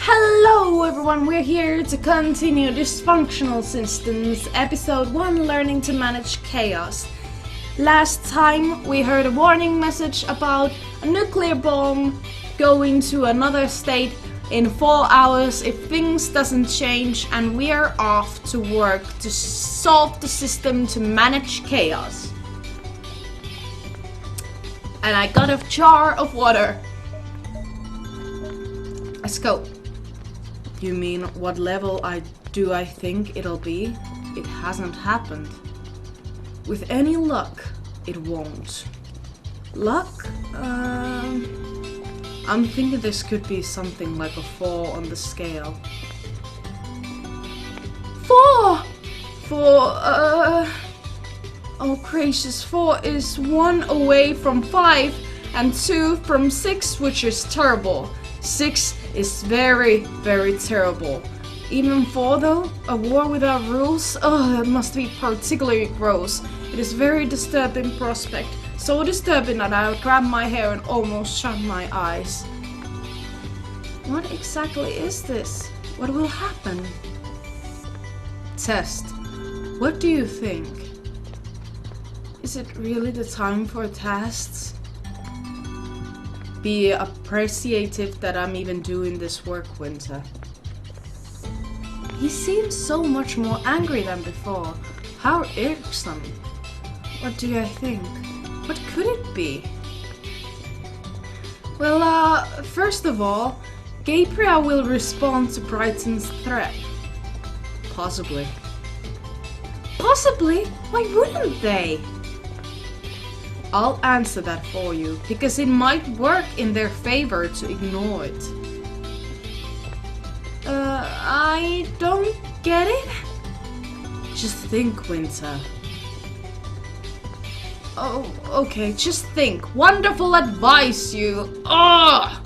Hello everyone, we're here to continue Dysfunctional Systems, episode 1, Learning to Manage Chaos. Last time we heard a warning message about a nuclear bomb going to another state in 4 hours if things doesn't change, and we are off to work to solve the system to manage chaos. And I got a jar of water. Let's go. You mean what level I think it'll be? It hasn't happened. With any luck, it won't. Luck? I'm thinking this could be something like a 4 on the scale. 4! Oh gracious, 4 is 1 away from 5 and 2 from 6, which is terrible. 6 is very, very terrible. Even 4 though? A war without rules? Oh, that must be particularly gross. It is a very disturbing prospect. So disturbing that I would grab my hair and almost shut my eyes. What exactly is this? What will happen? Test. What do you think? Is it really the time for tests? Be appreciative that I'm even doing this work, Winter. He seems so much more angry than before. How irksome. What do I think? What could it be? Well, first of all, Gabriel will respond to Brighton's threat. Possibly. Possibly? Why wouldn't they? I'll answer that for you, because it might work in their favor to ignore it. I don't get it? Just think, Winter. Oh, okay, just think. Wonderful advice, you. Ugh!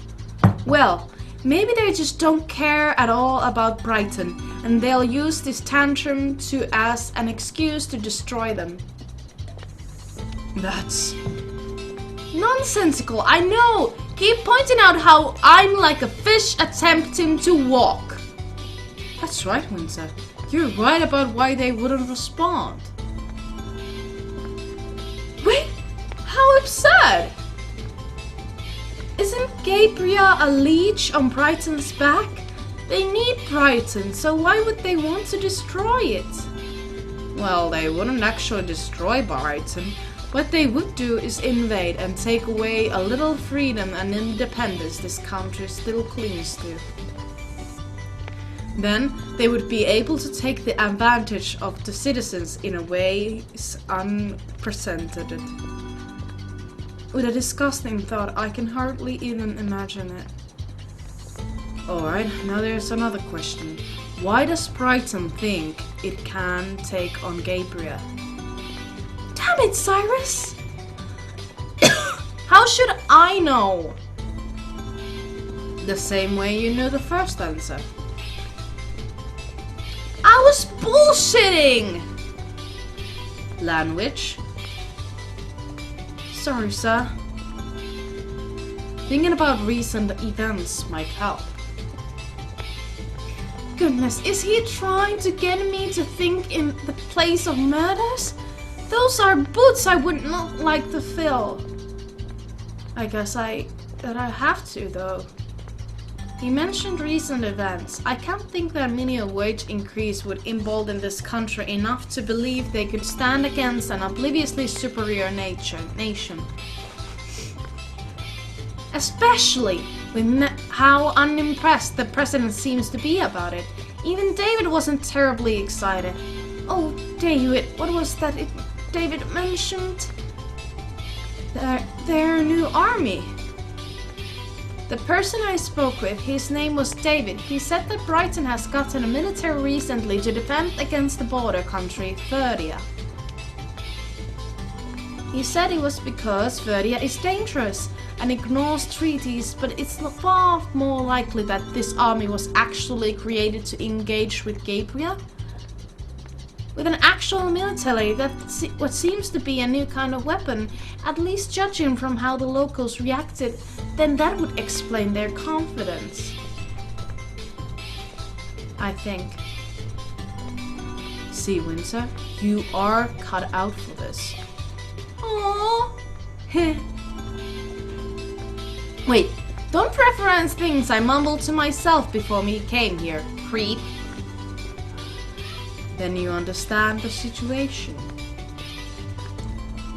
Well, maybe they just don't care at all about Brighton, and they'll use this tantrum as an excuse to destroy them. That's nonsensical, I know! Keep pointing out how I'm like a fish attempting to walk. That's right, Winter. You're right about why they wouldn't respond. Wait, how absurd! Isn't Gabriel a leech on Brighton's back? They need Brighton, so why would they want to destroy it? Well, they wouldn't actually destroy Brighton. What they would do is invade and take away a little freedom and independence this country still clings to. Then they would be able to take the advantage of the citizens in a way unprecedented. With a disgusting thought, I can hardly even imagine it. Alright, now there's another question. Why does Brighton think it can take on Gabriel? Damn it, Cyrus! How should I know? The same way you knew the first answer. I was bullshitting! Language? Sorry, sir. Thinking about recent events might help. Goodness, is he trying to get me to think in the place of murders? Those are boots I would not like to fill. I guess I have to, though. He mentioned recent events. I can't think that minimum wage increase would embolden this country enough to believe they could stand against an obliviously superior nation. Especially with how unimpressed the president seems to be about it. Even David wasn't terribly excited. Oh, David, what was that David mentioned? Their new army. The person I spoke with, his name was David. He said that Brighton has gotten a military recently to defend against the border country, Verdia. He said it was because Verdia is dangerous and ignores treaties, but it's far more likely that this army was actually created to engage with Gabriel. With an actual military, that's what seems to be a new kind of weapon, at least judging from how the locals reacted, then that would explain their confidence. I think. See, Winter, you are cut out for this. Aww. Heh. Wait, don't reference things I mumbled to myself before we came here, creep. Then you understand the situation.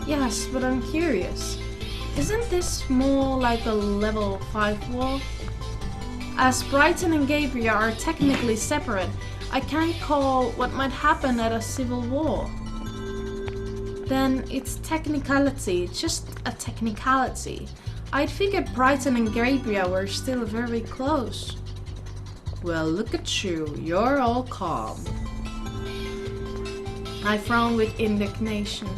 Yes, but I'm curious. Isn't this more like a level 5 wall? As Brighton and Gabriel are technically separate, I can't call what might happen at a civil war. Then it's technicality, just a technicality. I'd figured Brighton and Gabriel were still very close. Well, look at you, you're all calm. I frown with indignation.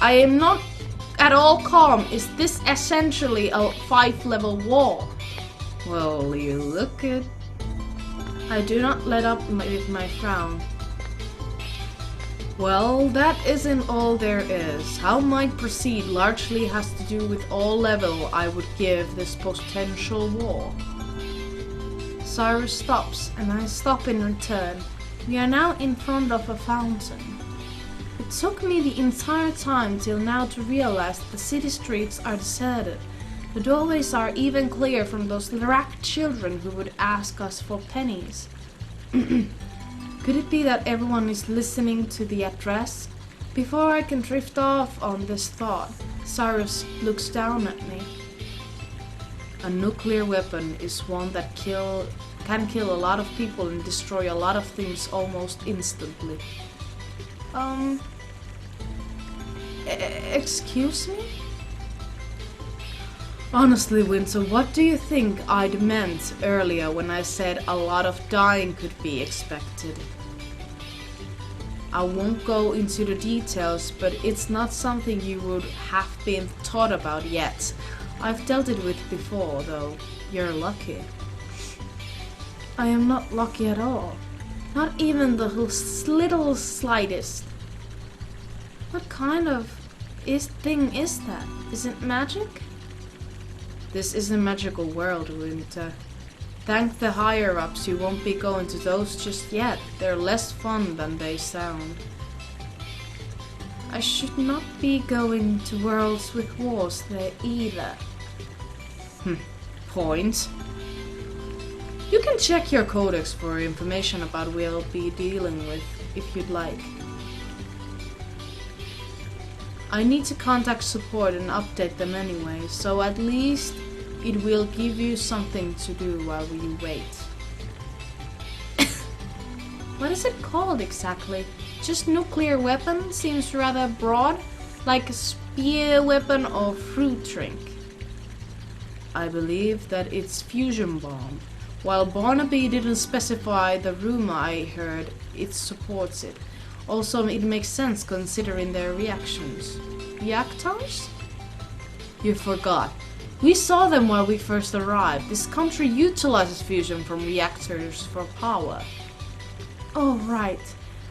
I am not at all calm. Is this essentially a 5-level wall? Well, you look it. I do not let up with my frown. Well, that isn't all there is. How might proceed largely has to do with all level I would give this potential war. Cyrus stops, and I stop in return. We are now in front of a fountain. It took me the entire time till now to realize that the city streets are deserted. The doorways are even clear from those ragged children who would ask us for pennies. Could it be that everyone is listening to the address? Before I can drift off on this thought, Cyrus looks down at me. A nuclear weapon is one that can kill a lot of people and destroy a lot of things almost instantly. Excuse me? Honestly, Winter, what do you think I'd meant earlier when I said a lot of dying could be expected? I won't go into the details, but it's not something you would have been taught about yet. I've dealt it with before, though. You're lucky. I am not lucky at all. Not even the little slightest. What kind of thing is that? Is it magic? This is a magical world, Winter. Thank the higher-ups you won't be going to those just yet. They're less fun than they sound. I should not be going to worlds with wars there either. Point. You can check your codex for information about what we'll be dealing with, if you'd like. I need to contact support and update them anyway, so at least it will give you something to do while we wait. What is it called exactly? Just nuclear weapon? Seems rather broad, like a spear weapon or fruit drink. I believe that it's fusion bomb. While Barnaby didn't specify the rumor I heard, it supports it. Also, it makes sense considering their reactions. Reactors? You forgot. We saw them while we first arrived. This country utilizes fusion from reactors for power. Oh, right.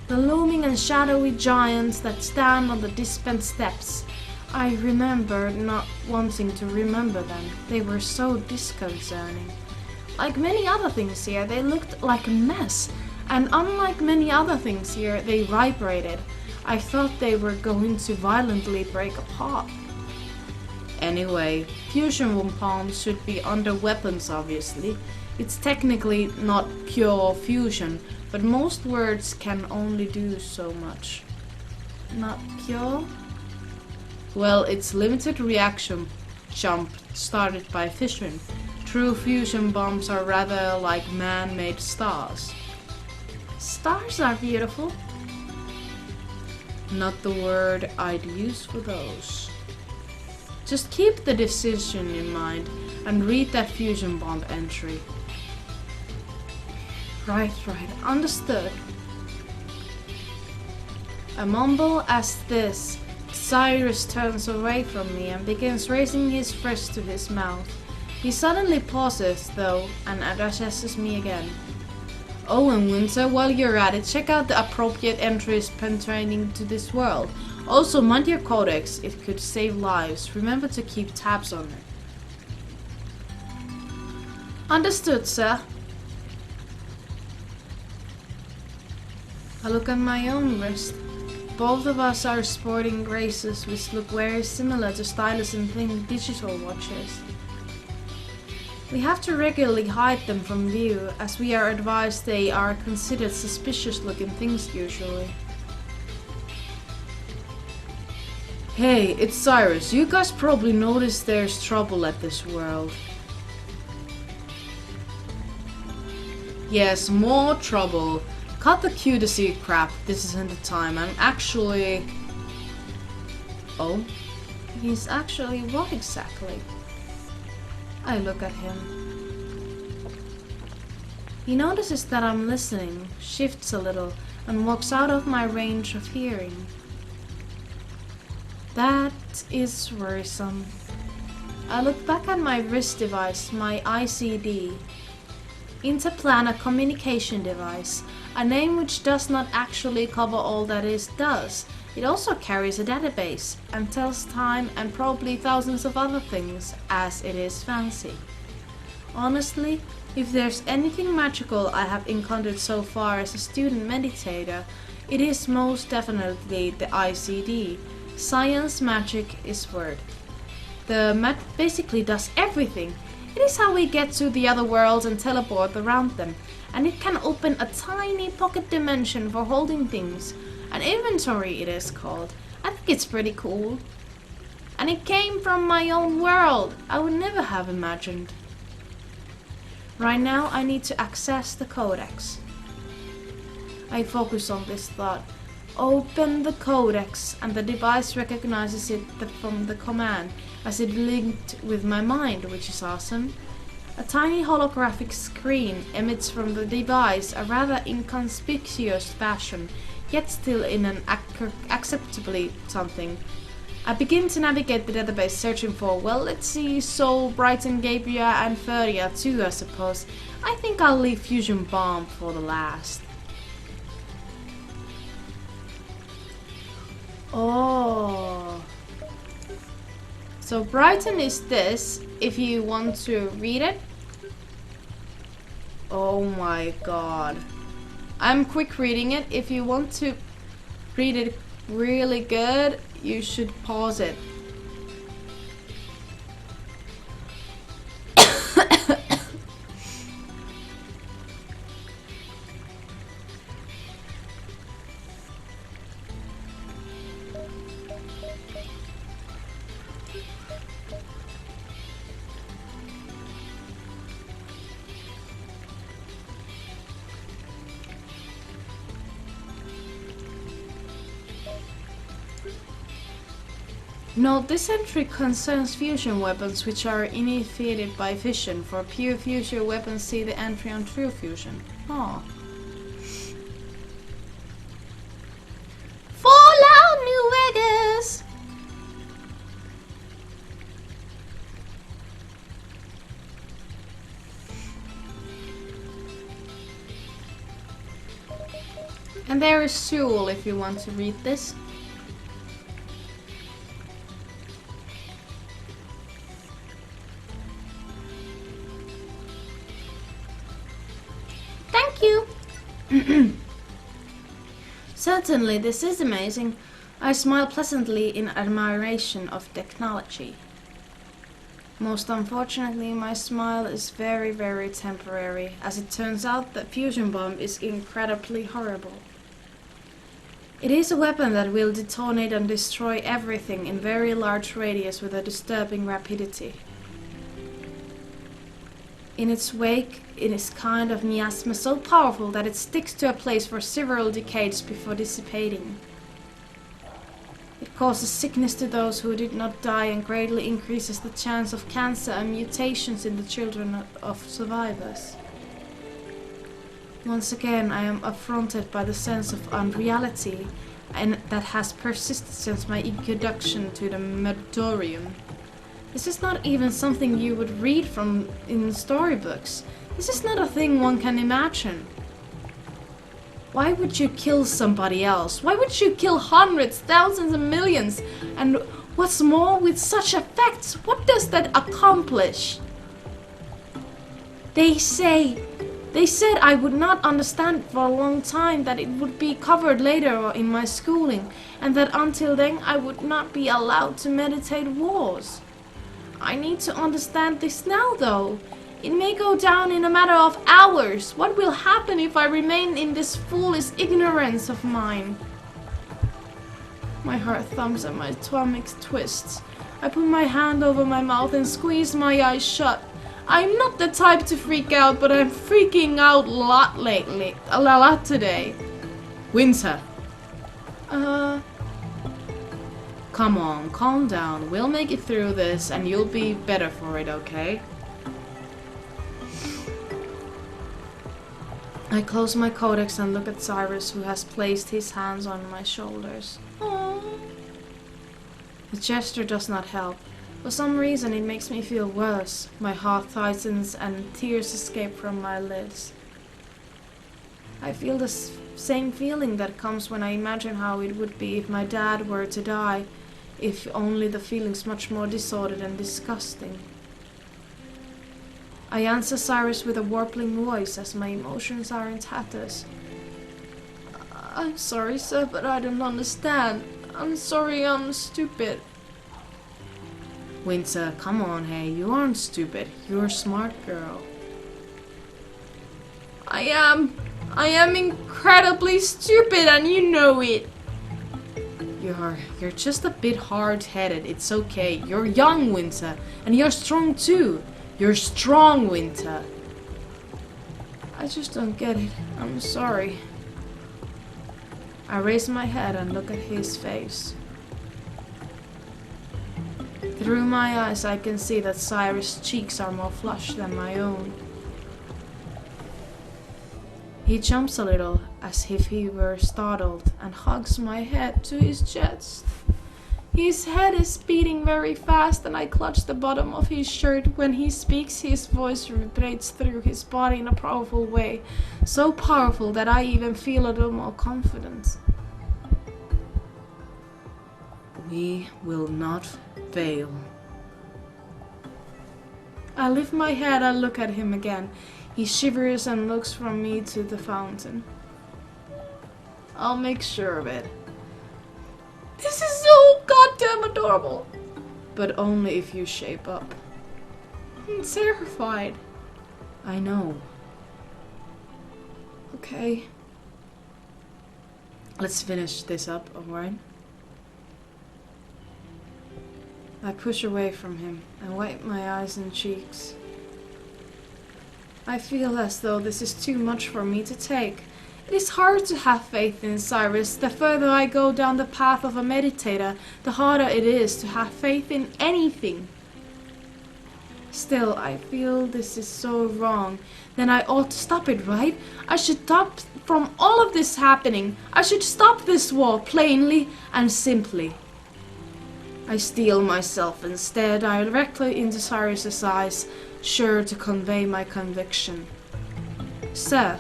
The looming and shadowy giants that stand on the distant steps. I remember not wanting to remember them. They were so disconcerting. Like many other things here, they looked like a mess. And unlike many other things here, they vibrated. I thought they were going to violently break apart. Anyway, fusion bombs should be under weapons, obviously. It's technically not pure fusion, but most words can only do so much. Not pure? Well, it's limited reaction jump started by fission. True fusion bombs are rather like man-made stars. Stars are beautiful. Not the word I'd use for those. Just keep the decision in mind and read that fusion bomb entry. Right, understood. A mumble as this, Cyrus turns away from me and begins raising his fist to his mouth. He suddenly pauses, though, and addresses me again. Oh, and Winter, while you're at it, check out the appropriate entries pertaining to this world. Also, mind your codex, it could save lives. Remember to keep tabs on it. Understood, sir. I look at my own wrist. Both of us are sporting braces which look very similar to stylish and thin digital watches. We have to regularly hide them from view, as we are advised they are considered suspicious looking things usually. Hey, it's Cyrus. You guys probably noticed there's trouble at this world. Yes, more trouble. Cut the cutesy crap. This isn't the time. I'm actually... Oh? He's actually what exactly? I look at him. He notices that I'm listening, shifts a little, and walks out of my range of hearing. That is worrisome. I look back at my wrist device, my ICD. Interplanar Communication Device, a name which does not actually cover all that it does. It also carries a database and tells time and probably thousands of other things, as it is fancy. Honestly, if there's anything magical I have encountered so far as a student meditator, it is most definitely the ICD. Science magic is word. The mat basically does everything. It is how we get to the other worlds and teleport around them, and it can open a tiny pocket dimension for holding things. An inventory it is called. I think it's pretty cool. And it came from my own world. I would never have imagined. Right now I need to access the codex. I focus on this thought. Open the codex, and the device recognizes it from the command as it linked with my mind, which is awesome. A tiny holographic screen emits from the device a rather inconspicuous fashion, yet still in an acceptably something. I begin to navigate the database searching for, well, let's see, Soul, Brighton, Gabria, and Feria too, I suppose. I think I'll leave Fusion Bomb for the last. Oh. So Brighton is this, if you want to read it. Oh my god. I'm quick reading it. If you want to read it really good, you should pause it. Note, this entry concerns fusion weapons which are initiated by fission. For pure fusion weapons, see the entry on true fusion. Oh. Fallout New Vegas! And there is Sewell if you want to read this. Certainly, this is amazing. I smile pleasantly in admiration of technology. Most unfortunately, my smile is very, very temporary, as it turns out that Fusion Bomb is incredibly horrible. It is a weapon that will detonate and destroy everything in very large radius with a disturbing rapidity. In its wake, it is kind of miasma so powerful that it sticks to a place for several decades before dissipating. It causes sickness to those who did not die and greatly increases the chance of cancer and mutations in the children of survivors. Once again, I am affronted by the sense of unreality and that has persisted since my introduction to the Meldorium. This is not even something you would read from in storybooks. This is not a thing one can imagine. Why would you kill somebody else? Why would you kill hundreds, thousands, and millions? And what's more, with such effects, what does that accomplish? They say They said I would not understand for a long time, that it would be covered later in my schooling, and that until then I would not be allowed to meditate wars. I need to understand this now, though. It may go down in a matter of hours. What will happen if I remain in this foolish ignorance of mine? My heart thumps and my stomach twists. I put my hand over my mouth and squeeze my eyes shut. I'm not the type to freak out, but I'm freaking out a lot lately. A lot today. Winter. Come on, calm down. We'll make it through this and you'll be better for it, okay? I close my codex and look at Cyrus, who has placed his hands on my shoulders. Aww. The gesture does not help. For some reason it makes me feel worse. My heart tightens and tears escape from my lids. I feel the same feeling that comes when I imagine how it would be if my dad were to die, if only the feeling's much more disordered and disgusting. I answer Cyrus with a warbling voice as my emotions are in tatters. I'm sorry, sir, but I don't understand. I'm sorry, I'm stupid. Winter, come on, hey, you aren't stupid. You're a smart girl. I am incredibly stupid and you know it. You're just a bit hard-headed. It's okay. You're young, Winter, and you're strong too. You're strong, Winter. I just don't get it. I'm sorry. I raise my head and look at his face. Through my eyes I can see that Cyrus' cheeks are more flushed than my own. He jumps a little, as if he were startled, and hugs my head to his chest. His head is beating very fast, and I clutch the bottom of his shirt. When he speaks, his voice vibrates through his body in a powerful way, so powerful that I even feel a little more confident. We will not fail. I lift my head and look at him again. He shivers and looks from me to the fountain. I'll make sure of it. This is so goddamn adorable. But only if you shape up. I'm terrified. I know. Okay. Let's finish this up, alright? I push away from him and wipe my eyes and cheeks. I feel as though this is too much for me to take. It is hard to have faith in Cyrus. The further I go down the path of a meditator, the harder it is to have faith in anything. Still, I feel this is so wrong. Then I ought to stop it, right? I should stop from all of this happening. I should stop this war, plainly and simply. I steel myself and stare directly into Cyrus's eyes, sure to convey my conviction. Sir.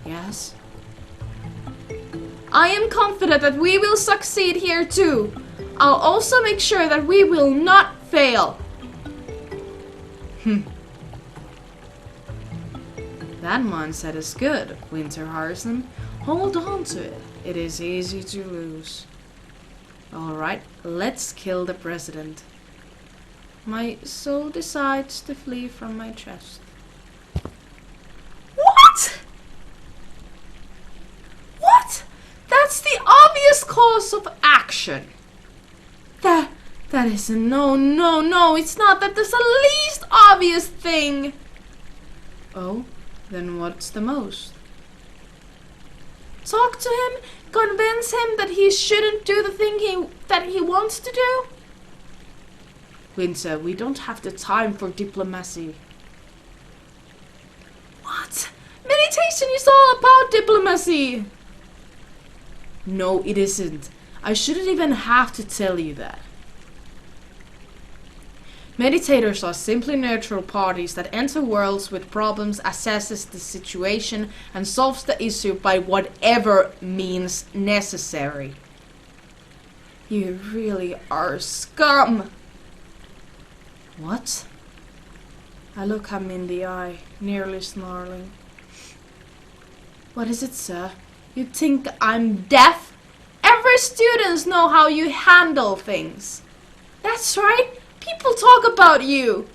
Yes? I am confident that we will succeed here too. I'll also make sure that we will not fail. That mindset is good, Winter Harrison. Hold on to it. It is easy to lose. Alright, let's kill the president. My soul decides to flee from my chest. What? What? That's the obvious course of action. That is a no, it's not. That is the least obvious thing. Oh, then what's the most? Talk to him, convince him that he shouldn't do the thing that he wants to do? Winter, we don't have the time for diplomacy. What? Meditation is all about diplomacy. No, it isn't. I shouldn't even have to tell you that. Meditators are simply neutral parties that enter worlds with problems, assesses the situation, and solves the issue by whatever means necessary. You really are scum. What? I look him in the eye, nearly snarling. What is it, sir? You think I'm deaf? Every student knows how you handle things. That's right. People talk about you.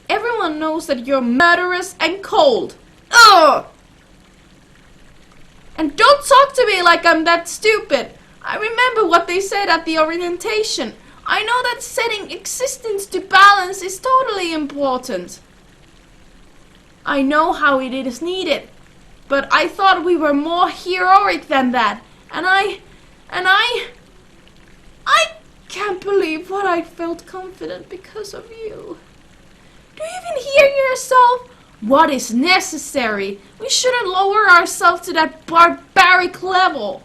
Everyone knows that you're murderous and cold. Ugh! And don't talk to me like I'm that stupid. I remember what they said at the orientation. I know that setting existence to balance is totally important. I know how it is needed. But I thought we were more heroic than that. And I can't believe what I felt confident because of you. Do you even hear yourself? What is necessary? We shouldn't lower ourselves to that barbaric level.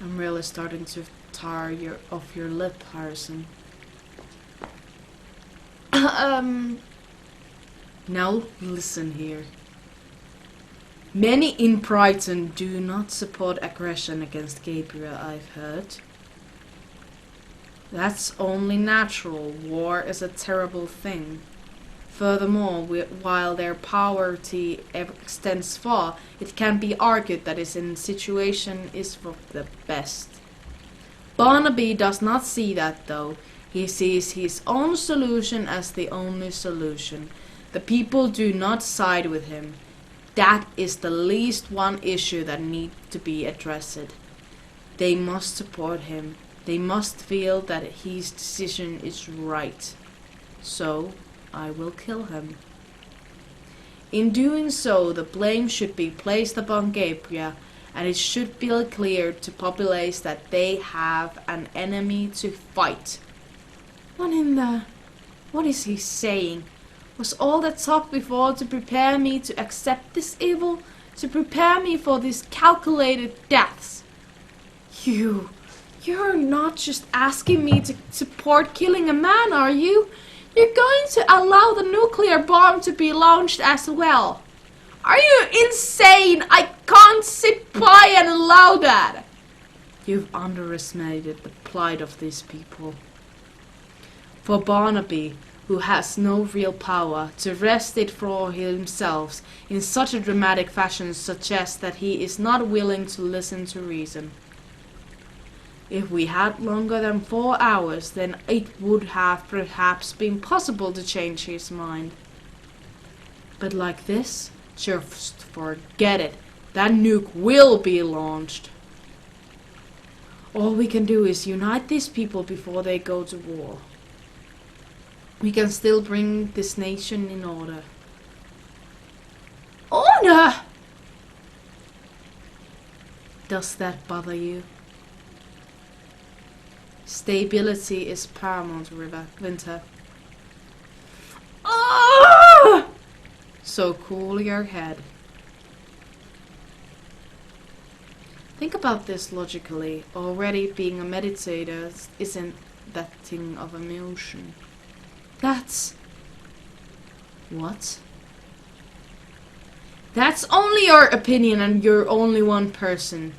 I'm really starting to tire of your lip, Harrison. Now listen here. Many in Brighton do not support aggression against Gabriel, I've heard. That's only natural. War is a terrible thing. Furthermore, while their poverty extends far, it can be argued that his situation is for the best. Barnaby does not see that, though. He sees his own solution as the only solution. The people do not side with him. That is the least one issue that needs to be addressed. They must support him. They must feel that his decision is right. So, I will kill him. In doing so, the blame should be placed upon Gabriel, and it should be clear to populace that they have an enemy to fight. What is he saying? Was all that talk before to prepare me to accept this evil? To prepare me for these calculated deaths? You're not just asking me to support killing a man, are you? You're going to allow the nuclear bomb to be launched as well. Are you insane? I can't sit by and allow that. You've underestimated the plight of these people. For Barnaby, who has no real power, to wrest it for himself in such a dramatic fashion suggests that he is not willing to listen to reason. If we had longer than 4 hours, then it would have perhaps been possible to change his mind. But like this, just forget it. That nuke will be launched. All we can do is unite these people before they go to war. We can still bring this nation in order. Order? Does that bother you? Stability is paramount, Winter. Oh! So cool your head. Think about this logically. Already being a meditator isn't that thing of emotion. That's... What? That's only your opinion and you're only one person.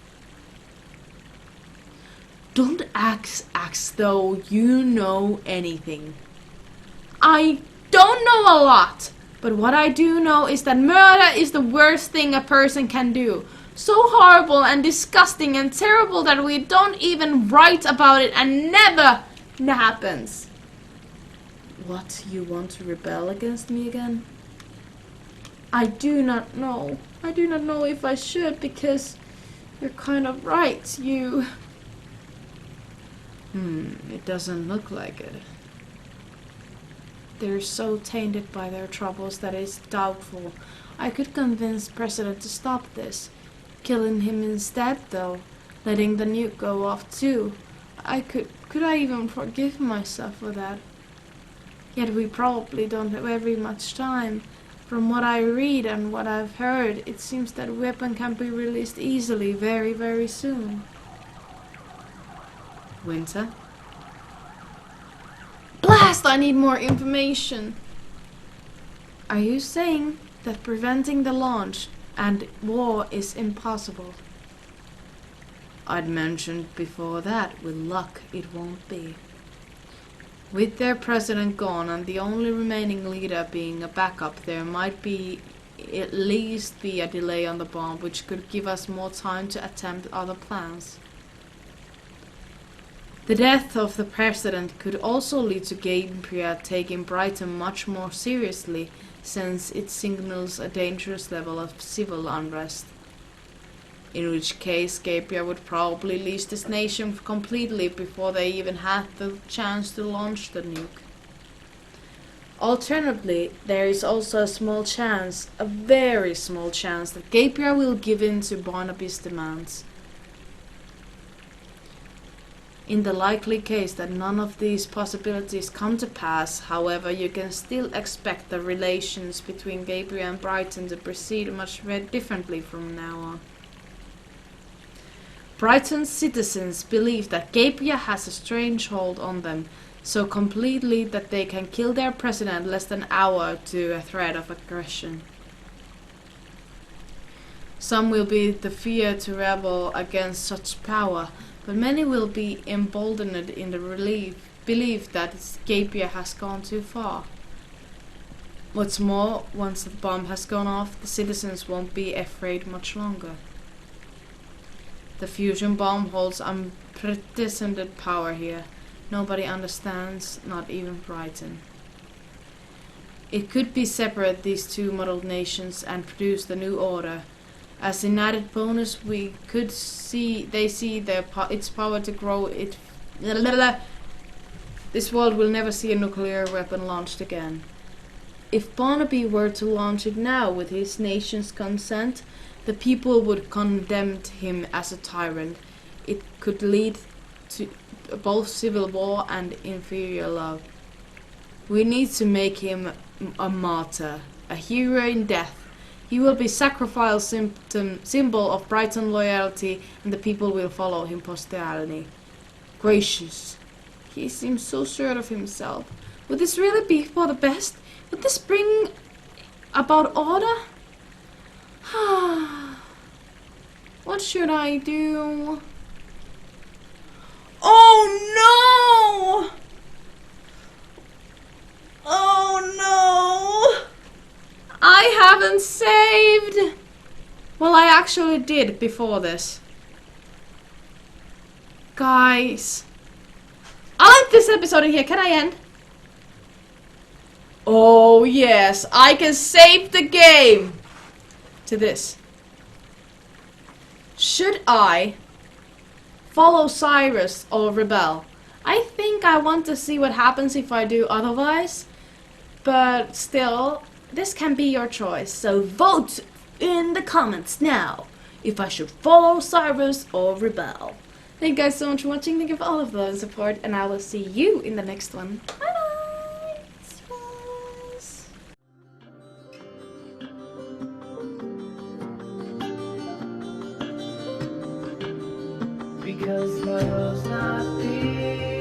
Don't act as though you know anything. I don't know a lot, but what I do know is that murder is the worst thing a person can do. So horrible and disgusting and terrible that we don't even write about it and never happens. What, you want to rebel against me again? I do not know. I do not know if I should, because you're kind of right, it doesn't look like it. They're so tainted by their troubles that it's doubtful. I could convince President to stop this. Killing him instead, though. Letting the nuke go off, too. Could I even forgive myself for that? Yet we probably don't have very much time. From what I read and what I've heard, it seems that weapon can be released easily very, very soon. Winter? Blast! I need more information. Are you saying that preventing the launch and war is impossible? I'd mentioned before that with luck it won't be. With their president gone and the only remaining leader being a backup, there might be at least be a delay on the bomb, which could give us more time to attempt other plans. The death of the president could also lead to Gabriel taking Brighton much more seriously, since it signals a dangerous level of civil unrest. In which case, Gabriel would probably leave this nation completely before they even had the chance to launch the nuke. Alternatively, there is also a small chance, a very small chance, that Gabriel will give in to Barnaby's demands. In the likely case that none of these possibilities come to pass, however, you can still expect the relations between Gabriel and Brighton to proceed much differently from now on. Brighton's citizens believe that Gabriel has a strange hold on them, so completely that they can kill their president less than an hour to a threat of aggression. Some will be the fear to rebel against such power, but many will be emboldened in the belief that Gabriel has gone too far. What's more, once the bomb has gone off, the citizens won't be afraid much longer. The fusion bomb holds unprecedented power here. Nobody understands, not even Brighton. It could be separate these two modeled nations and produce the new order. As an added bonus, we could see its power to grow. This world will never see a nuclear weapon launched again. If Barnaby were to launch it now with his nation's consent, the people would condemn him as a tyrant. It could lead to both civil war and inferior love. We need to make him a martyr, a hero in death. He will be sacrificed symbol of Brighton loyalty, and the people will follow him posterity. Gracious. He seems so sure of himself. Would this really be for the best? Would this bring about order? What should I do? Oh no! Oh no! I haven't saved! Well, I actually did before this. Guys. I'll end this episode in here. Can I end? Oh yes, I can save the game! To this. Should I follow Cyrus or rebel? I think I want to see what happens if I do otherwise. But still, this can be your choice. So vote in the comments now if I should follow Cyrus or rebel. Thank you guys so much for watching. Thank you for all of the support, and I will see you in the next one. Bye bye! Because love's not big.